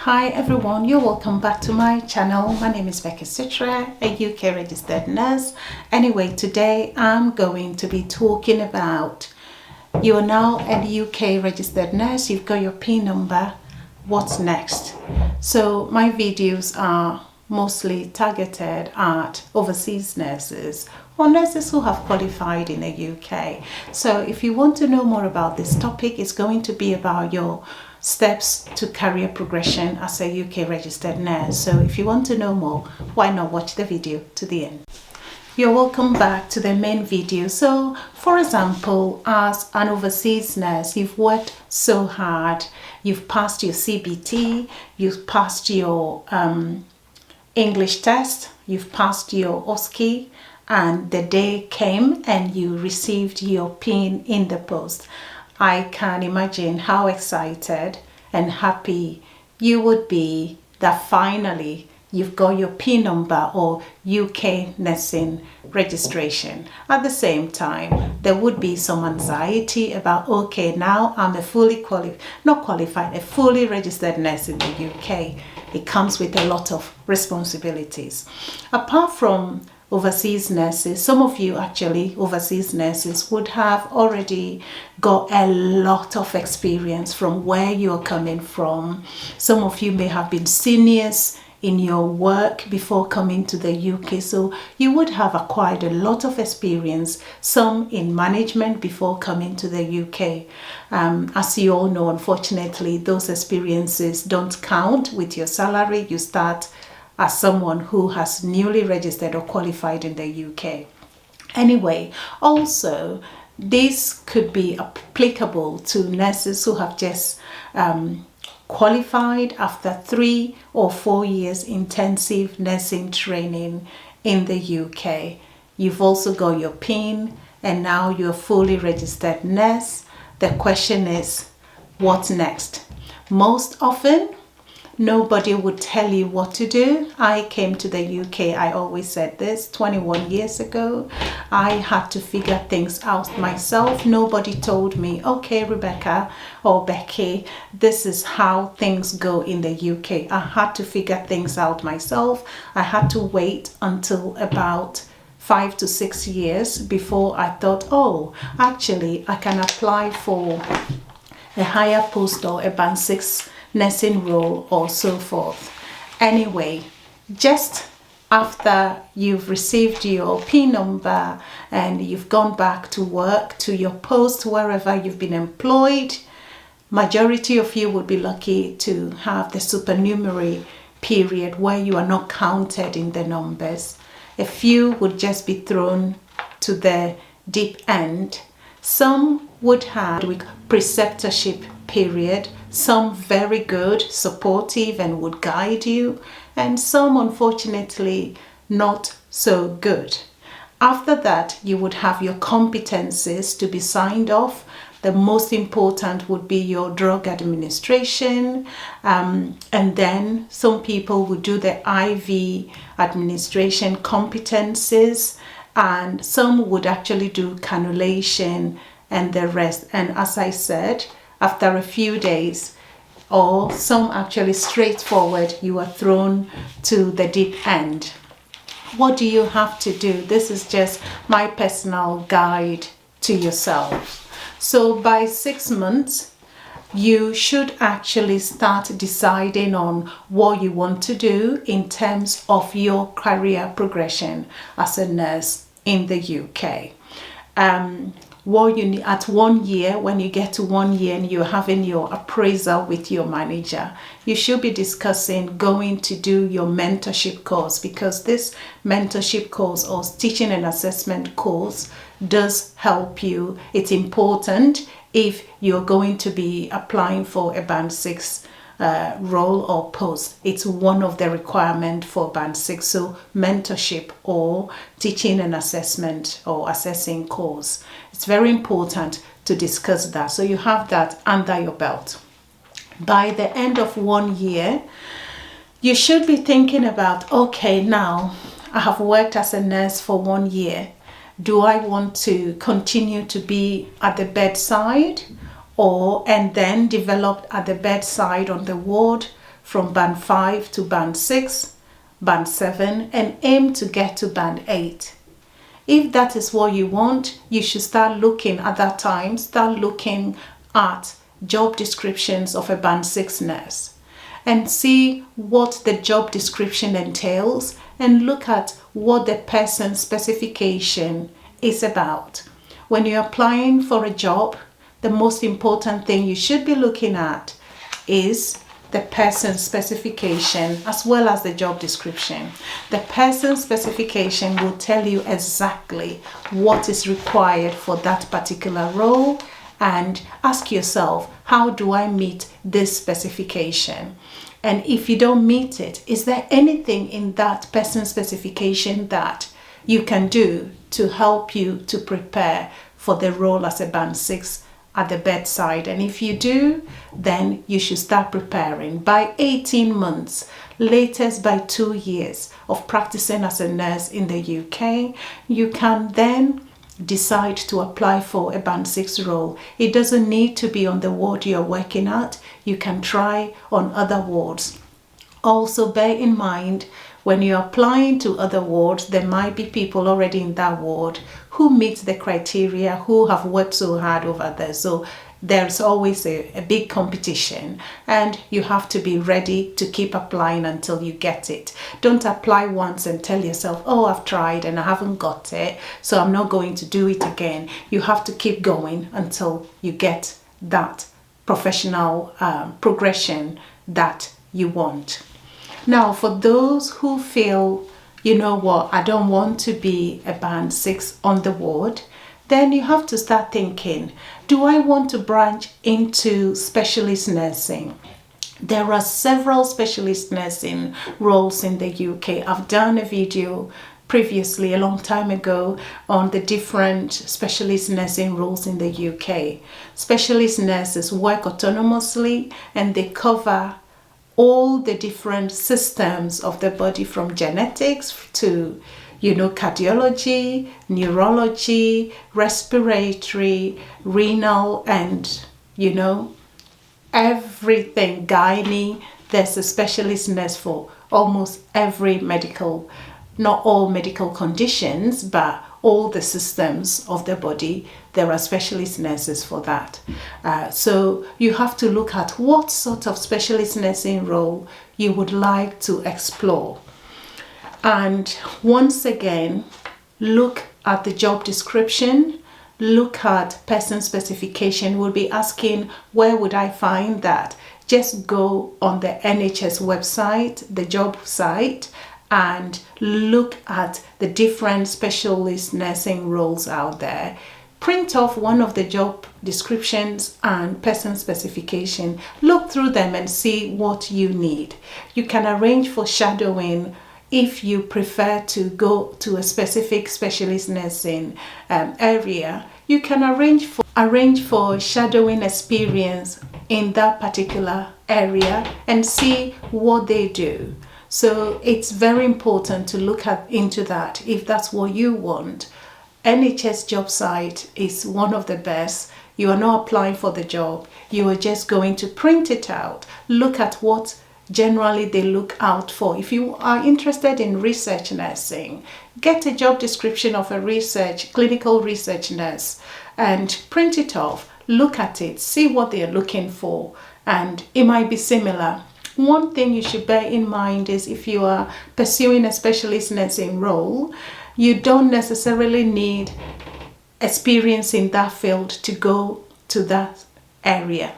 Hi everyone, you're welcome back to my channel. My name is preceptorship, a UK registered nurse. Anyway, today I'm going to be talking about you're now a UK registered nurse, you've got your PIN number, what's next? So my videos are mostly targeted at overseas nurses or nurses who have qualified in the UK. So if you want to know more about this topic, it's going to be about your steps to career progression as a UK registered nurse. So if you want to know more, why not watch the video to the end? You're welcome back to the main video. So for example, as an overseas nurse, you've worked so hard, you've passed your CBT, you've passed your English test, you've passed your OSCE, and the day came and you received your PIN in the post. I can imagine how excited and happy you would be that finally you've got your PIN number or UK nursing registration. At the same time, there would be some anxiety about, okay, now I'm a fully a fully registered nurse in the UK. It comes with a lot of responsibilities. Apart from overseas nurses, some of you actually overseas nurses would have already got a lot of experience from where you're coming from. Some of you may have been seniors in your work before coming to the UK, so you would have acquired a lot of experience, some in management before coming to the UK. As you all know, unfortunately, those experiences don't count with your salary. You start as someone who has newly registered or qualified in the UK. Anyway, also, this could be applicable to nurses who have just qualified after 3 or 4 years intensive nursing training in the UK. You've also got your PIN and now you're a fully registered nurse. The question is, what's next? Most often, nobody would tell you what to do. I came to the UK, I always said this, 21 years ago. I had to figure things out myself. Nobody told me, okay, Rebecca or Becky, this is how things go in the UK. I had to figure things out myself. I had to wait until about 5 to 6 years before I thought, oh, actually, I can apply for a higher post or a band 6 nursing role or so forth. Anyway, just after you've received your PIN number and you've gone back to work, to your post, wherever you've been employed, majority of you would be lucky to have the supernumerary period where you are not counted in the numbers. A few would just be thrown to the deep end. Some would have preceptorship period, some very good, supportive and would guide you, and some unfortunately not so good. After that, you would have your competencies to be signed off. The most important would be your drug administration, and then some people would do the IV administration competencies, and some would actually do cannulation and the rest. And as I said, after a few days, or some actually straightforward, you are thrown to the deep end. What do you have to do? This is just my personal guide to yourself. So by 6 months, you should actually start deciding on what you want to do in terms of your career progression as a nurse in the UK. What you need at 1 year, when you get to 1 year and you're having your appraisal with your manager, you should be discussing going to do your mentorship course, because this mentorship course or teaching and assessment course does help you. It's important if you're going to be applying for a band 6 role or post. It's one of the requirements for band 6. So mentorship or teaching and assessment or assessing course. It's very important to discuss that. So you have that under your belt. By the end of 1 year, you should be thinking about, okay, now I have worked as a nurse for 1 year. Do I want to continue to be at the bedside and then develop at the bedside on the ward from band 5 to band 6, band 7, and aim to get to band 8. If that is what you want, you should start looking at that time, start looking at job descriptions of a band 6 nurse and see what the job description entails and look at what the person's specification is about. When you're applying for a job, the most important thing you should be looking at is the person's specification as well as the job description. The person's specification will tell you exactly what is required for that particular role, and ask yourself, how do I meet this specification? And if you don't meet it, is there anything in that person's specification that you can do to help you to prepare for the role as a band 6 at the bedside? And if you do, then you should start preparing. By 18 months, latest by 2 years of practicing as a nurse in the UK, you can then decide to apply for a band 6 role. It doesn't need to be on the ward you're working at. You can try on other wards. Also bear in mind, when you're applying to other wards, there might be people already in that ward who meet the criteria, who have worked so hard over there. So there's always a big competition, and you have to be ready to keep applying until you get it. Don't apply once and tell yourself, oh, I've tried and I haven't got it, so I'm not going to do it again. You have to keep going until you get that professional progression that you want. Now, for those who feel, you know what, I don't want to be a band 6 on the ward, then you have to start thinking, do I want to branch into specialist nursing? There are several specialist nursing roles in the UK. I've done a video previously, a long time ago, on the different specialist nursing roles in the UK. Specialist nurses work autonomously and they cover all the different systems of the body, from genetics to cardiology, neurology, respiratory, renal, and everything, gynae. There's a specialist nurse for almost every medical, not all medical conditions, but all the systems of the body. There are specialist nurses for that. So you have to look at what sort of specialist nursing role you would like to explore. And once again, look at the job description, look at person specification. We'll be asking, where would I find that? Just go on the NHS website, the job site, and look at the different specialist nursing roles out there. Print off one of the job descriptions and person specification. Look through them and see what you need. You can arrange for shadowing if you prefer to go to a specific specialist nursing area. You can arrange for shadowing experience in that particular area and see what they do. So it's very important to look into that if that's what you want. NHS job site is one of the best. You are not applying for the job. You are just going to print it out. Look at what generally they look out for. If you are interested in research nursing, get a job description of a clinical research nurse and print it off. Look at it, see what they are looking for, and it might be similar. One thing you should bear in mind is if you are pursuing a specialist nursing role, you don't necessarily need experience in that field to go to that area.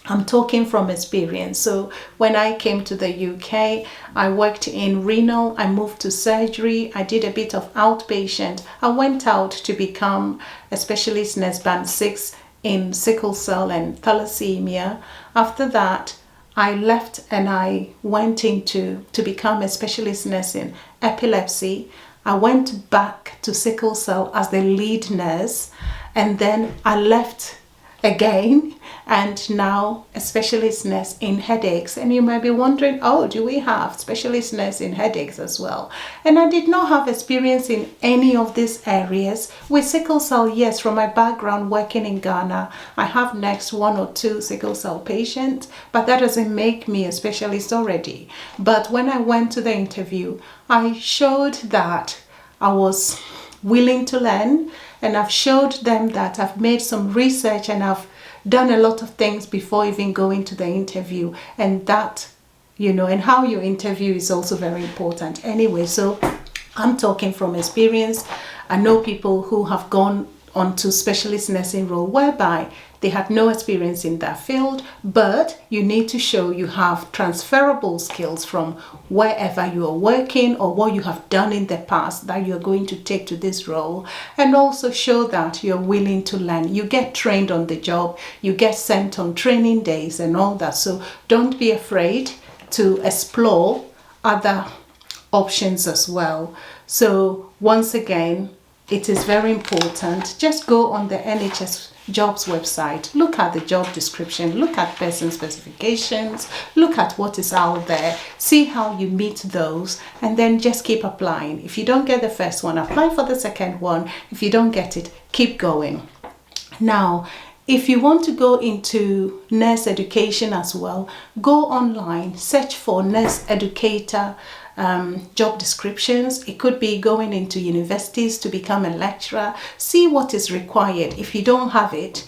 I'm talking from experience. So when I came to the UK, I worked in renal, I moved to surgery, I did a bit of outpatient. I went out to become a specialist nurse band 6 in sickle cell and thalassemia. After that, I left and I went to become a specialist nurse in epilepsy. I went back to sickle cell as the lead nurse, and then I left again, and now a specialist nurse in headaches. And you might be wondering, oh, do we have specialist nurse in headaches as well? And I did not have experience in any of these areas. With sickle cell, yes, from my background working in Ghana, I have next 1 or 2 sickle cell patients, but that doesn't make me a specialist already. But when I went to the interview, I showed that I was willing to learn, and I've showed them that I've made some research and I've done a lot of things before even going to the interview. And that, and how you interview is also very important anyway. So I'm talking from experience. I know people who have gone on to specialist nursing role whereby they had no experience in that field, but you need to show you have transferable skills from wherever you are working or what you have done in the past that you're going to take to this role, and also show that you're willing to learn. You get trained on the job, you get sent on training days and all that. So don't be afraid to explore other options as well. So once again, it is very important. Just go on the NHS jobs website, look at the job description, look at person specifications, look at what is out there, see how you meet those, and then just keep applying. If you don't get the first one, apply for the second one. If you don't get it, keep going. Now, if you want to go into nurse education as well, go online, search for nurse educator job descriptions. It could be going into universities to become a lecturer. See what is required. If you don't have it,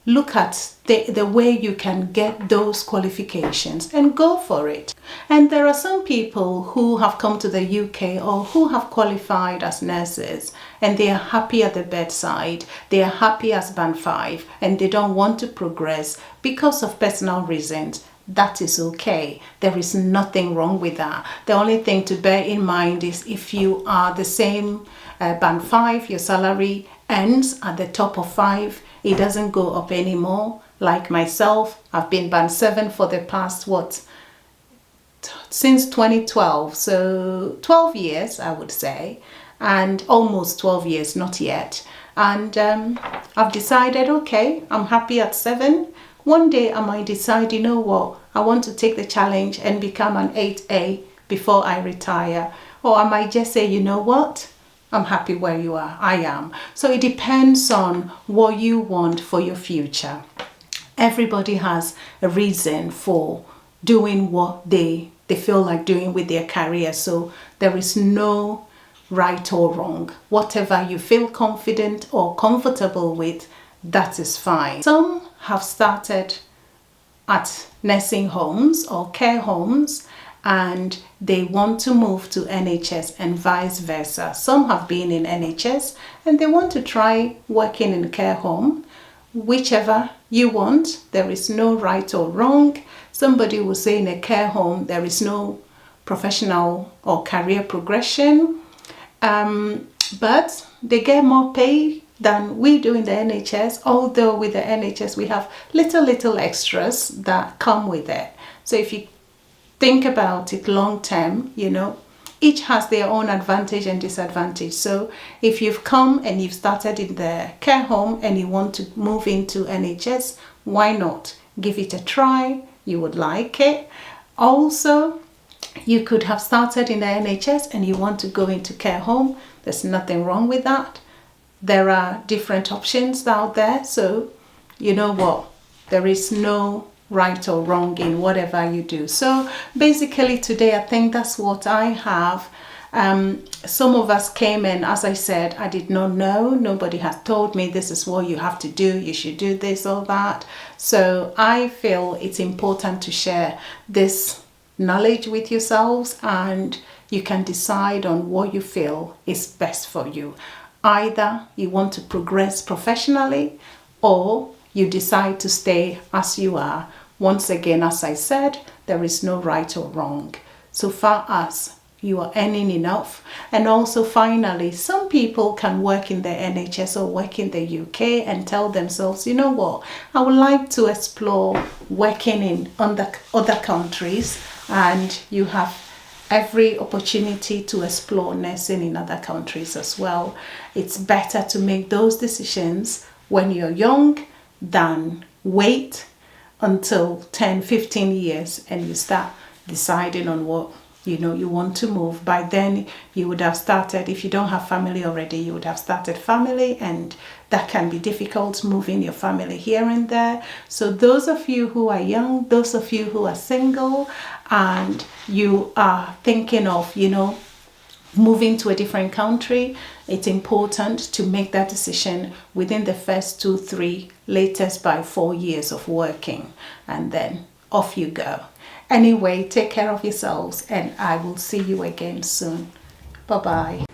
look at the way you can get those qualifications and go for it. And there are some people who have come to the UK or who have qualified as nurses and they are happy at the bedside. They are happy as band 5 and they don't want to progress because of personal reasons. That is okay. There is nothing wrong with that. The only thing to bear in mind is if you are the same band 5, your salary ends at the top of 5. It doesn't go up anymore. Like myself, I've been band 7 for the past, since 2012. So 12 years, I would say, and almost 12 years, not yet. And I've decided, okay, I'm happy at 7. One day I might decide, you know what, I want to take the challenge and become an 8A before I retire. Or I might just say, you know what, I'm happy where you are. I am. So it depends on what you want for your future. Everybody has a reason for doing what they feel like doing with their career. So there is no right or wrong. Whatever you feel confident or comfortable with, that is fine. Some have started at nursing homes or care homes and they want to move to NHS and vice versa. Some have been in NHS and they want to try working in care home. Whichever you want, there is no right or wrong. Somebody will say in a care home there is no professional or career progression, but they get more pay than we do in the NHS, although with the NHS we have little extras that come with it. So if you think about it long term, each has their own advantage and disadvantage. So if you've come and you've started in the care home and you want to move into NHS, why not? Give it a try. You would like it. Also, you could have started in the NHS and you want to go into care home. There's nothing wrong with that. There are different options out there. So you know what? There is no right or wrong in whatever you do. So basically today, I think that's what I have. Some of us came in, as I said, I did not know. Nobody had told me this is what you have to do. You should do this or that. So I feel it's important to share this knowledge with yourselves and you can decide on what you feel is best for you. Either you want to progress professionally or you decide to stay as you are. Once again, as I said, there is no right or wrong. So far as you are earning enough. And also finally, some people can work in the NHS or work in the UK and tell themselves, you know what, I would like to explore working in other countries, and you have every opportunity to explore nursing in other countries as well. It's better to make those decisions when you're young, than wait until 10, 15 years and you start deciding on what you want to move. By then you would have started, if you don't have family already, you would have started family, and that can be difficult, moving your family here and there. So those of you who are young, those of you who are single, and you are thinking of moving to a different country, it's important to make that decision within the first 2, 3, latest by 4 years of working, and then off you go. Anyway, take care of yourselves, and I will see you again soon. Bye bye.